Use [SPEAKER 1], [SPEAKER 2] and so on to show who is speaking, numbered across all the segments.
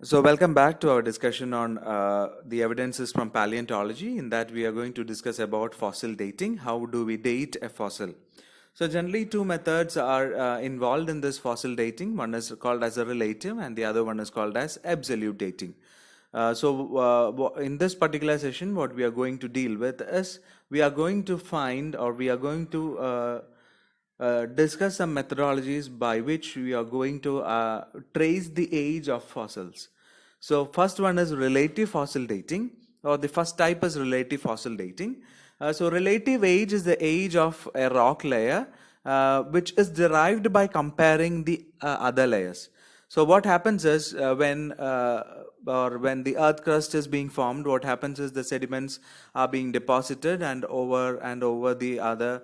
[SPEAKER 1] So, welcome back to our discussion on the evidences from paleontology. In that, we are going to discuss about fossil dating. How do we date a fossil? So, generally, two methods are involved in this fossil dating. One is called as a relative, and the other one is called as absolute dating. In this particular session, what we are going to deal with is we are going to find, or we are going to discuss some methodologies by which we are going to trace the age of fossils. So first one is relative fossil dating, or the first type is relative fossil dating. So relative age is the age of a rock layer which is derived by comparing the other layers. So what happens is when the earth crust is being formed, what happens is the sediments are being deposited and over the other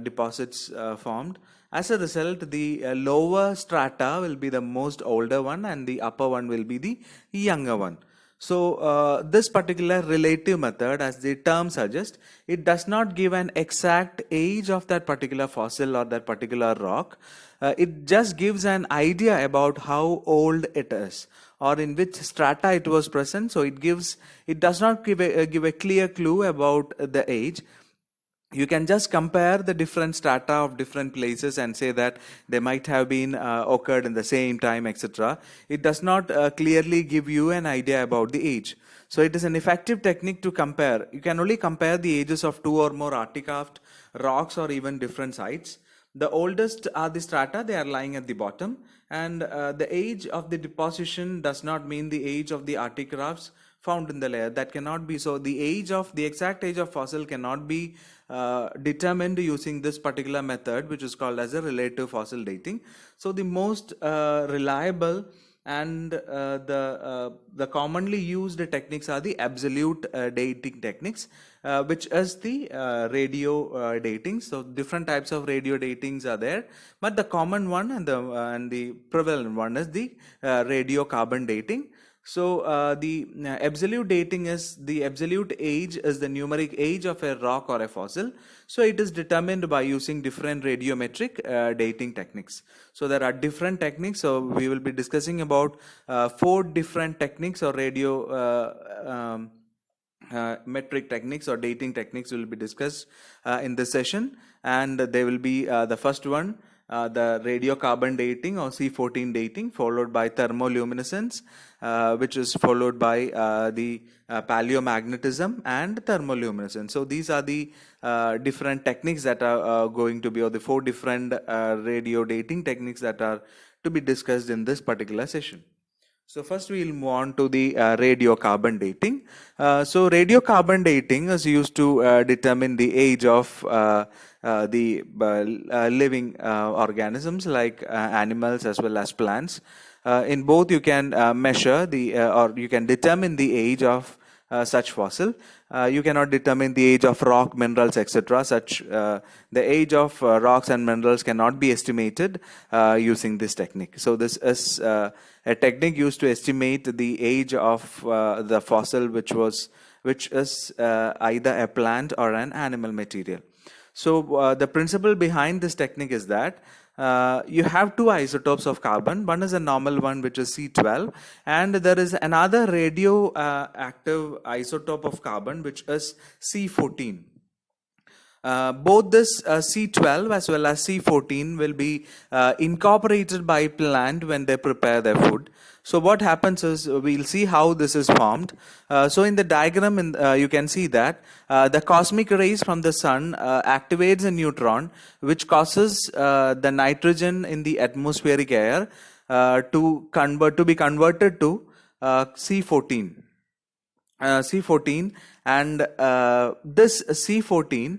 [SPEAKER 1] deposits formed. As a result, the lower strata will be the most older one and the upper one will be the younger one. So this particular relative method, as the term suggests, it does not give an exact age of that particular fossil or that particular rock. It just gives an idea about how old it is or in which strata it was present. So it does not give a clear clue about the age. You can just compare the different strata of different places and say that they might have been occurred in the same time, etc. It does not clearly give you an idea about the age. So it is an effective technique to compare. You can only compare the ages of two or more artifact rocks or even different sites. The oldest are the strata, they are lying at the bottom, and the age of the deposition does not mean the age of the artifacts found in the layer. That cannot be. So the exact age of fossil cannot be determined using this particular method, which is called as a relative fossil dating. So the most reliable and the commonly used techniques are the absolute dating techniques, which is the radio dating. So different types of radio datings are there, but the common one and the prevalent one is the radiocarbon dating. So the absolute dating is the absolute age is the numeric age of a rock or a fossil. So it is determined by using different radiometric dating techniques. So there are different techniques. So we will be discussing about 4 different techniques or radio metric techniques or dating techniques will be discussed in this session, and they will be the first one, the radiocarbon dating or C14 dating, followed by thermoluminescence, which is followed by the paleomagnetism and thermoluminescence. So these are the different techniques that are going to be, or the 4 different radio dating techniques that are to be discussed in this particular session. So first we will move on to the radiocarbon dating. So radiocarbon dating is used to determine the age of the living organisms like animals as well as plants. In both you can measure the or you can determine the age of such fossil. You cannot determine the age of rock, minerals, etc. The age of rocks and minerals cannot be estimated using this technique. So this is a technique used to estimate the age of the fossil, which is either a plant or an animal material. So the principle behind this technique is that you have 2 isotopes of carbon. One is a normal one, which is C12, and there is another radioactive isotope of carbon, which is C14. Both this C12 as well as C14 will be incorporated by plant when they prepare their food. So what happens is we'll see how this is formed. So in the diagram, you can see that the cosmic rays from the sun activates a neutron, which causes the nitrogen in the atmospheric air to be converted to C14. C14, and this C14,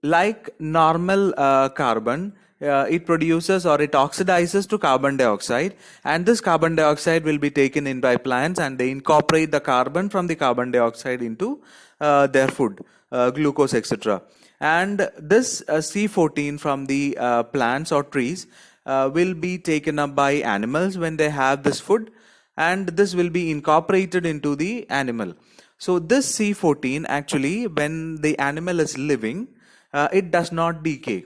[SPEAKER 1] like normal carbon, it produces or it oxidizes to carbon dioxide, and this carbon dioxide will be taken in by plants and they incorporate the carbon from the carbon dioxide into their food, glucose, etc. And this C14 from the plants or trees will be taken up by animals when they have this food, and this will be incorporated into the animal. So this C14 actually, when the animal is living, it does not decay.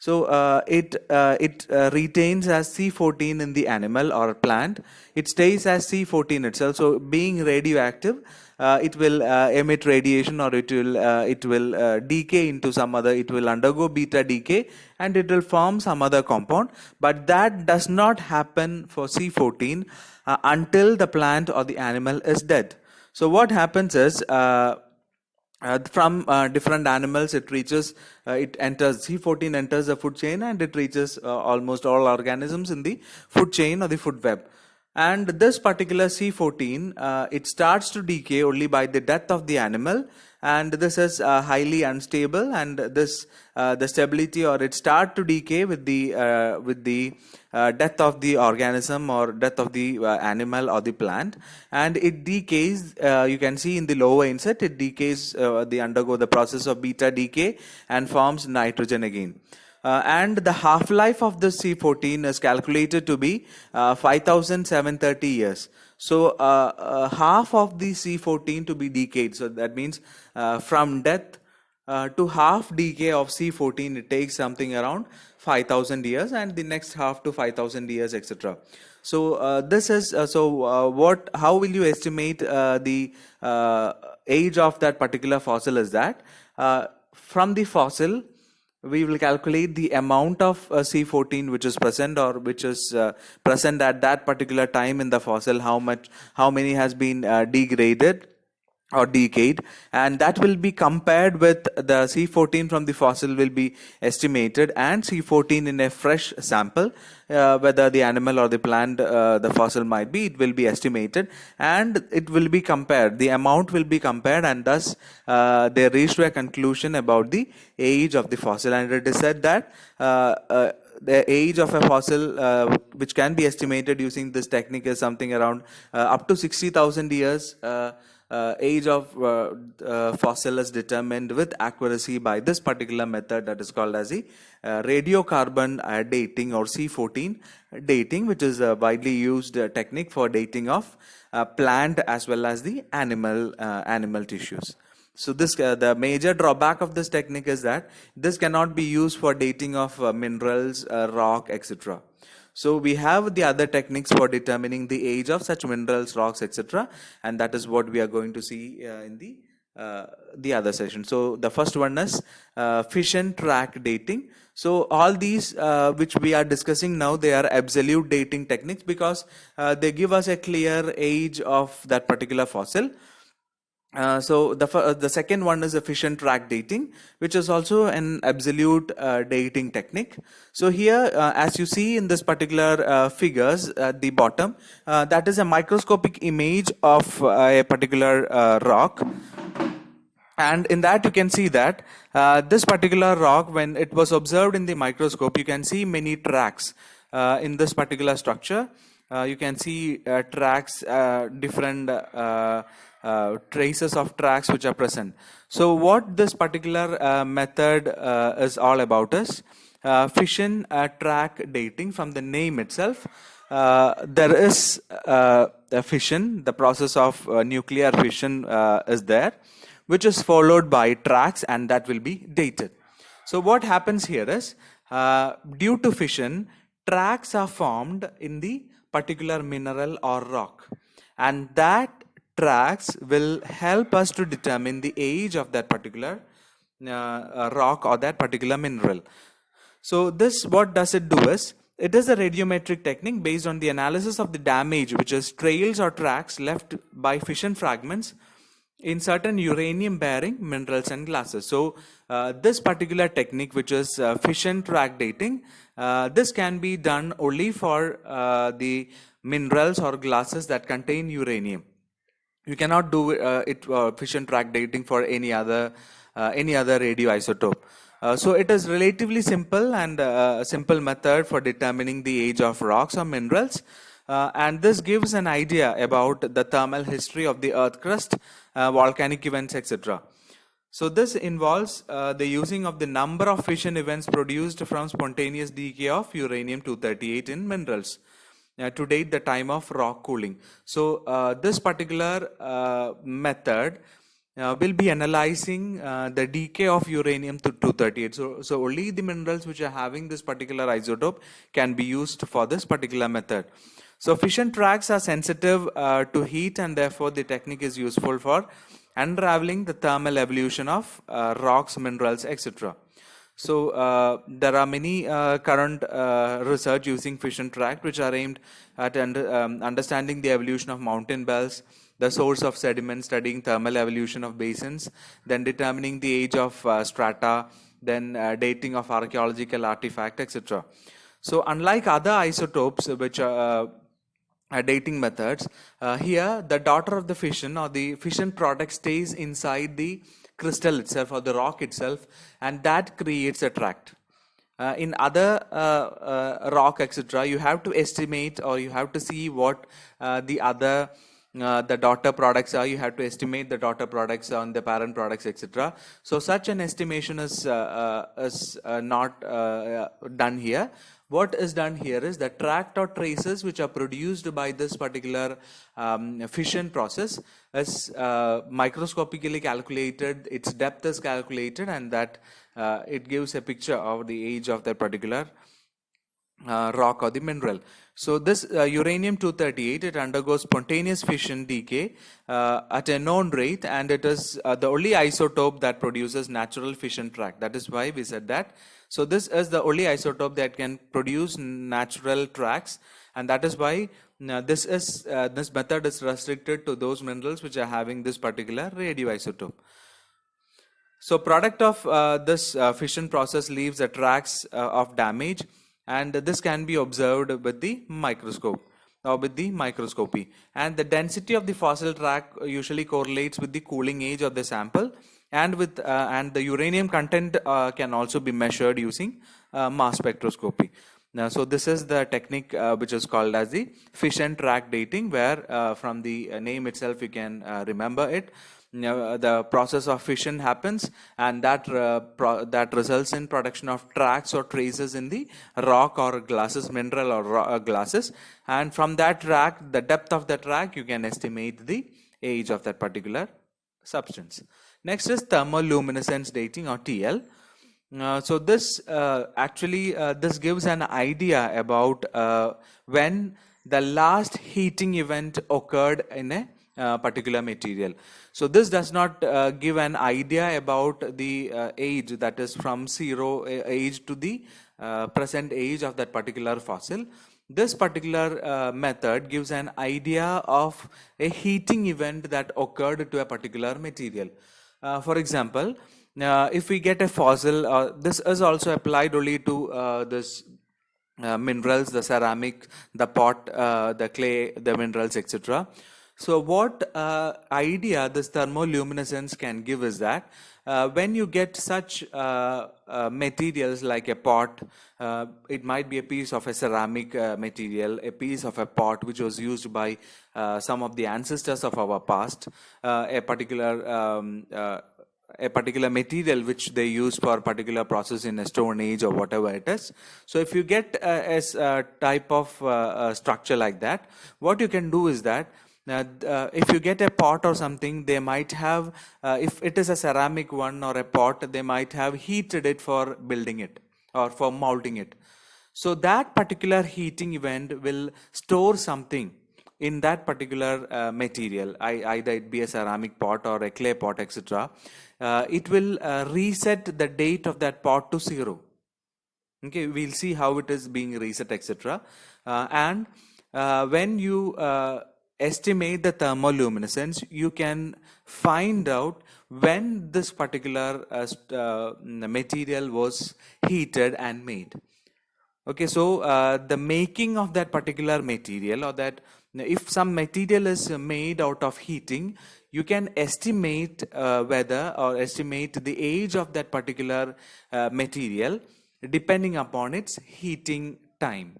[SPEAKER 1] So it retains as C14 in the animal or plant. It stays as C14 itself. So being radioactive, it will emit radiation, or it will decay into some other. It will undergo beta decay and it will form some other compound. But that does not happen for C14 until the plant or the animal is dead. So what happens is, from different animals, it enters C14 enters the food chain, and it reaches almost all organisms in the food chain or the food web. And this particular C14, it starts to decay only by the death of the animal, and this is highly unstable, and this the stability, or it start to decay with the death of the organism or death of the animal or the plant, and it decays. You can see in the lower insert, it decays. They undergo the process of beta decay and forms nitrogen again. And the half-life of the C14 is calculated to be 5,730 years. So half of the C14 to be decayed. So that means from death to half decay of C14, it takes something around 5,000 years, and the next half to 5,000 years, etc. So this is what? How will you estimate the age of that particular fossil? Is that from the fossil, we will calculate the amount of C14 which is present, or which is present at that particular time in the fossil. How many has been degraded or decayed, and that will be compared with the C14 from the fossil will be estimated, and C14 in a fresh sample, whether the animal or the plant, the fossil might be, it will be estimated, and it will be compared. The amount will be compared, and thus they reach to a conclusion about the age of the fossil. And it is said that the age of a fossil which can be estimated using this technique is something around up to 60,000 years. Age of fossil is determined with accuracy by this particular method that is called as the radiocarbon dating, or C14 dating, which is a widely used technique for dating of plant as well as the animal tissues. So this the major drawback of this technique is that this cannot be used for dating of minerals, rock, etc. So we have the other techniques for determining the age of such minerals, rocks, etc. And that is what we are going to see in the other session. So the first one is fission track dating. So all these which we are discussing now, they are absolute dating techniques, because they give us a clear age of that particular fossil. So the second one is a fission track dating, which is also an absolute dating technique. So here, as you see in this particular figures at the bottom, that is a microscopic image of a particular rock. And in that you can see that this particular rock, when it was observed in the microscope, you can see many tracks in this particular structure. You can see tracks, different traces of tracks which are present. So what this particular method is all about is fission track dating. From the name itself, there is a fission, the process of nuclear fission is there, which is followed by tracks, and that will be dated. So what happens here is, due to fission, tracks are formed in the particular mineral or rock, and that tracks will help us to determine the age of that particular rock or that particular mineral. So this, what does it do is, it is a radiometric technique based on the analysis of the damage, which is trails or tracks left by fission fragments in certain uranium bearing minerals and glasses. So this particular technique, which is fission track dating, this can be done only for the minerals or glasses that contain uranium. You cannot do fission track dating for any other radioisotope. So it is relatively simple, and a simple method for determining the age of rocks or minerals. And this gives an idea about the thermal history of the earth crust, volcanic events, etc. So this involves the using of the number of fission events produced from spontaneous decay of uranium-238 in minerals to date the time of rock cooling. So this particular method will be analyzing the decay of uranium to 238. So only the minerals which are having this particular isotope can be used for this particular method. So fission tracks are sensitive to heat, and therefore the technique is useful for unraveling the thermal evolution of rocks, minerals, etc. So there are many current research using fission track which are aimed at understanding the evolution of mountain belts, the source of sediment, studying thermal evolution of basins, then determining the age of strata, then dating of archaeological artifact, etc. So unlike other isotopes which are dating methods, here the daughter of the fission or the fission product stays inside the crystal itself or the rock itself, and that creates a tract. In other rock, etc., you have to estimate or you have to see what the daughter products are. You have to estimate the daughter products on the parent products, etc. So such an estimation is not done here. What is done here is the tract or traces which are produced by this particular fission process is microscopically calculated, its depth is calculated, and that it gives a picture of the age of that particular rock or the mineral. So this uranium-238, it undergoes spontaneous fission decay at a known rate, and it is the only isotope that produces natural fission tract. That is why we said that. So this is the only isotope that can produce natural tracks, and that is why this method is restricted to those minerals which are having this particular radioisotope. So product of this fission process leaves the tracks of damage, and this can be observed with the microscope or with the microscopy. And the density of the fossil track usually correlates with the cooling age of the sample, and with and the uranium content can also be measured using mass spectroscopy. Now, so this is the technique which is called as the fission track dating, where from the name itself you can remember it. The process of fission happens, and that results in production of tracks or traces in the rock or glasses, mineral or glasses, and from that track, the depth of the track, you can estimate the age of that particular substance. Next is thermoluminescence dating or TL. So this this gives an idea about when the last heating event occurred in a particular material. So this does not give an idea about the age, that is from zero age to the present age of that particular fossil. This particular method gives an idea of a heating event that occurred to a particular material. For example, if we get a fossil, this is also applied only to this minerals, the ceramic, the pot, the clay, the minerals, etc. So what idea this thermoluminescence can give is that when you get such materials like a pot, it might be a piece of a ceramic material, a piece of a pot which was used by some of the ancestors of our past, a particular material which they use for a particular process in a stone age or whatever it is. So if you get a type of structure like that, what you can do is that if you get a pot or something, they might have, if it is a ceramic one or a pot, they might have heated it for building it or for molding it. So that particular heating event will store something in that particular material, either it be a ceramic pot or a clay pot, etc. It will reset the date of that pot to 0. Okay, we'll see how it is being reset, etc. And when you estimate the thermoluminescence, you can find out when this particular material was heated and made. Okay, so the making of that particular material, or that if some material is made out of heating, you can estimate whether or estimate the age of that particular material depending upon its heating time.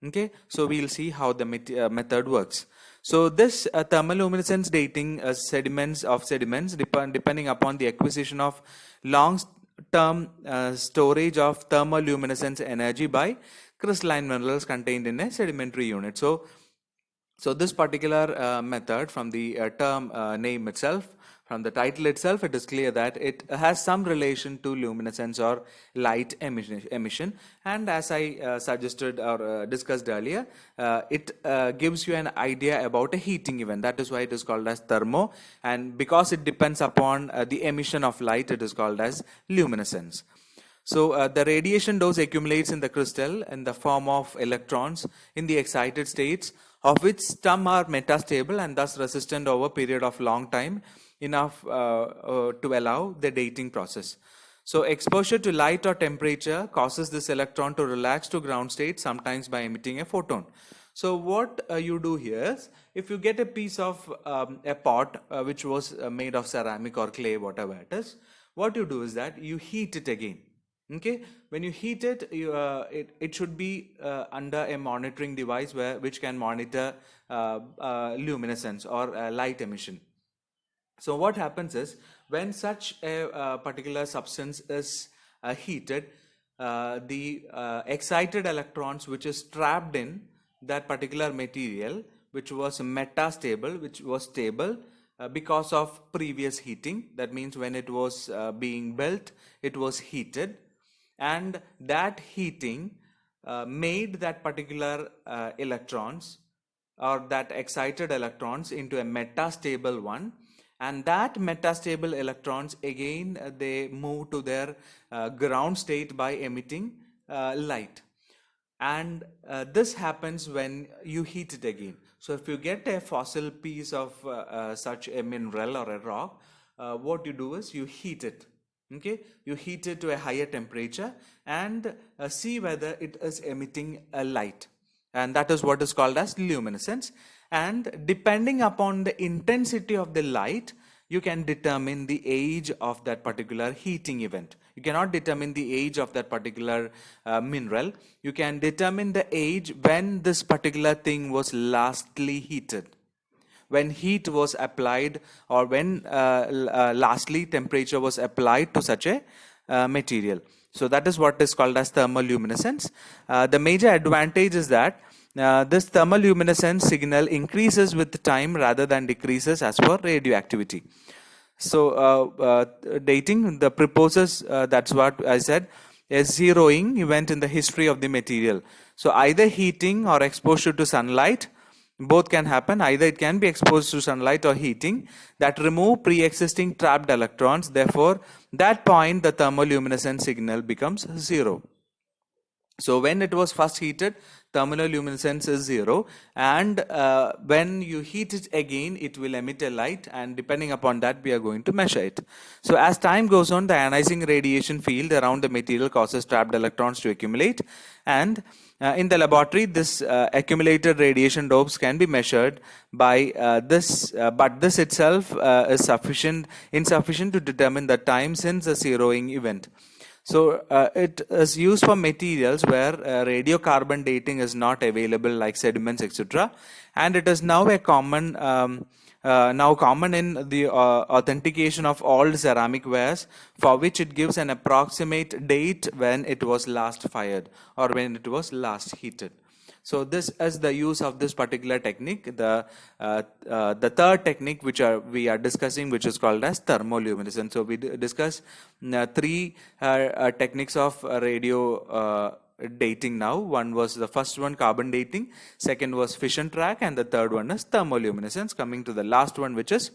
[SPEAKER 1] Okay, so we'll see how the method works. So this thermoluminescence dating sediments depending upon the acquisition of long-term storage of thermoluminescence energy by crystalline minerals contained in a sedimentary unit. So So this particular method, from the term name itself, from the title itself, it is clear that it has some relation to luminescence or light emission. And as I suggested or discussed earlier, it gives you an idea about a heating event. That is why it is called as thermo. And because it depends upon the emission of light, it is called as luminescence. So the radiation dose accumulates in the crystal in the form of electrons in the excited states, of which some are metastable and thus resistant over a period of long time, enough to allow the dating process. So exposure to light or temperature causes this electron to relax to ground state, sometimes by emitting a photon. So what you do here is, if you get a piece of a pot which was made of ceramic or clay, whatever it is, what you do is that you heat it again. Okay, when you heat it, it should be under a monitoring device which can monitor luminescence or light emission. So what happens is, when such a particular substance is heated, the excited electrons which is trapped in that particular material, which was metastable, which was stable because of previous heating. That means when it was being built, it was heated, and that heating made that particular electrons or that excited electrons into a metastable one, and that metastable electrons again they move to their ground state by emitting light. And this happens when you heat it again. So if you get a fossil piece of such a mineral or a rock, what you do is you heat it. Okay, you heat it to a higher temperature and see whether it is emitting a light, and that is what is called as luminescence. And depending upon the intensity of the light, you can determine the age of that particular heating event. You cannot determine the age of that particular mineral. You can determine the age when this particular thing was lastly heated, when heat was applied, or when lastly temperature was applied to such a material. So that is what is called as thermoluminescence. The major advantage is that this thermoluminescence signal increases with time rather than decreases as per radioactivity. So dating, the proposes, that's what I said, a zeroing event in the history of the material. So either heating or exposure to sunlight, both can happen. Either it can be exposed to sunlight or heating that remove pre-existing trapped electrons. Therefore, that point the thermoluminescence signal becomes zero. So when it was first heated, thermoluminescence is zero, and when you heat it again, it will emit a light, and depending upon that, we are going to measure it. So as time goes on, the ionizing radiation field around the material causes trapped electrons to accumulate, and in the laboratory, this accumulated radiation dopes can be measured by this, but this itself is insufficient to determine the time since the zeroing event. So it is used for materials where radiocarbon dating is not available, like sediments, etc. And it is now a common common in the authentication of all ceramic wares, for which it gives an approximate date when it was last fired or when it was last heated. So this is the use of this particular technique. The third technique which we are discussing, which is called as thermoluminescence. So we discuss three techniques of radio dating now. One was the first one, carbon dating. Second was fission track, and the third one is thermoluminescence. Coming to the last one, which is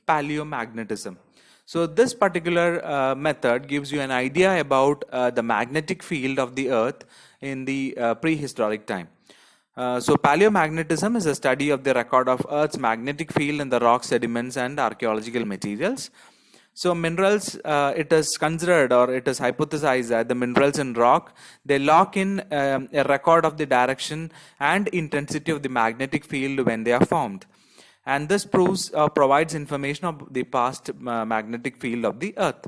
[SPEAKER 1] paleomagnetism. So this particular method gives you an idea about the magnetic field of the Earth in the prehistoric time. So paleomagnetism is a study of the record of Earth's magnetic field in the rock, sediments, and archaeological materials. So minerals, it is considered, or it is hypothesized that the minerals in rock, they lock in a record of the direction and intensity of the magnetic field when they are formed. And this provides information of the past magnetic field of the Earth,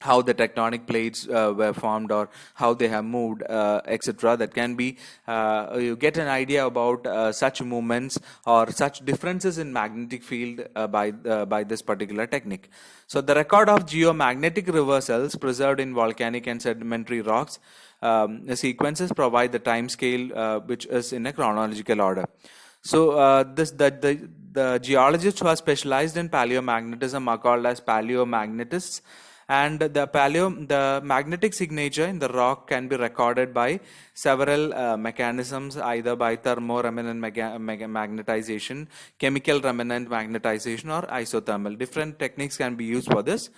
[SPEAKER 1] how the tectonic plates were formed or how they have moved, etc. That can be, you get an idea about such movements or such differences in magnetic field by this particular technique. So the record of geomagnetic reversals preserved in volcanic and sedimentary rocks, the sequences provide the time scale which is in a chronological order. So the geologists who are specialized in paleomagnetism are called as paleomagnetists, and the magnetic signature in the rock can be recorded by several mechanisms, either by thermoreminant magnetization, chemical remnant magnetization, or isothermal. Different techniques can be used for this.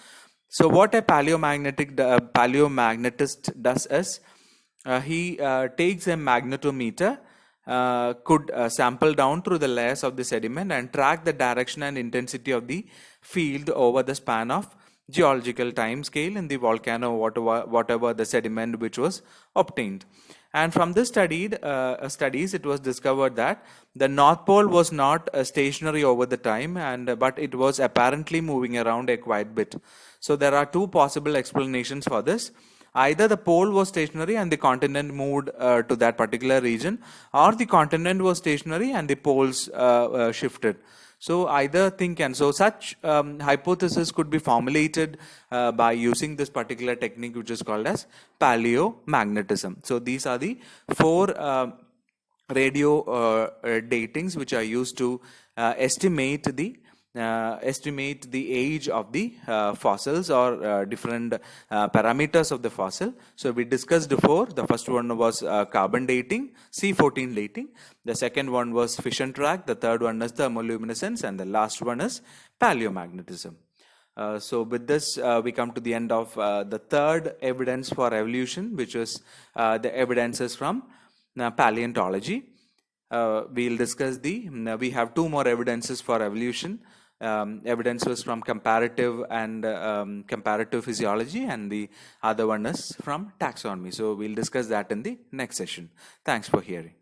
[SPEAKER 1] So what a paleomagnetist does is he takes a magnetometer, could sample down through the layers of the sediment and track the direction and intensity of the field over the span of geological time scale in the volcano, whatever the sediment which was obtained. And from this studies, it was discovered that the North Pole was not stationary over the time, but it was apparently moving around a quite bit. So there are two possible explanations for this. Either the pole was stationary and the continent moved to that particular region, or the continent was stationary and the poles shifted. So either thing can. So such hypothesis could be formulated by using this particular technique, which is called as paleomagnetism. So these are the four radio datings which are used to estimate the age of the fossils, or different parameters of the fossil. So we discussed before. The first one was carbon dating, C14 dating. The second one was fission track. The third one is thermoluminescence, and the last one is paleomagnetism. So with this, we come to the end of the third evidence for evolution, which is the evidences from paleontology. We'll discuss we have two more evidences for evolution. Evidences from comparative and comparative physiology, and the other one is from taxonomy. So we'll discuss that in the next session. Thanks for hearing.